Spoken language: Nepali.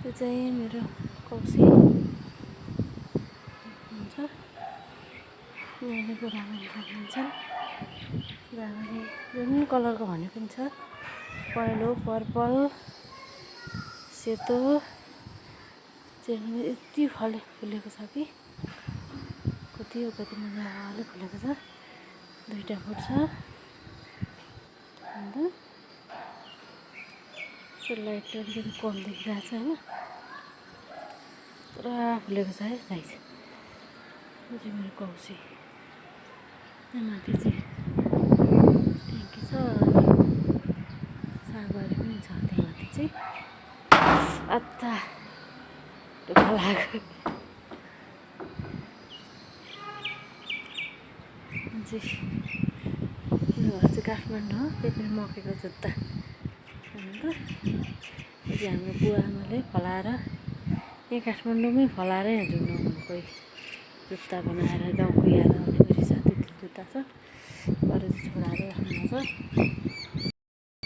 त्यो चाहिँ मेरो कौसी हुन्छ। यहाँनिर रामन राख्नुहुन्छ। रामले जुन कलरको भने पनि छ, पहेँलो, पर्पल, सेतो चाहिँ यति फुलेको छ कि कति मजाले फुलेको छ। दुईटा फुट्छ अन्त लाइट अलिकति कम देखिरहेको छ होइन, पुरा फुलेको छ है गाइस। यो चाहिँ मेरो कौसी। यहाँ माथि चाहिँ ट्याङ्की छ, सागबारी पनि छ त्यहाँ माथि चाहिँ। अत्ता दुःख लाग्यो। यो घर चाहिँ काठमाडौँ हो, त्यही पनि मकैको जुत्ता। अन्त यो चाहिँ हाम्रो बुवा आमाले फलाएर यहाँ काठमाडौँमै फलाएर यहाँ झुन्डाउनु कोही जुत्ता बनाएर गाउँको याद आउने गरी छ। त्यो जुत्ता छ, अरू चाहिँ छोराले राख्नु छ।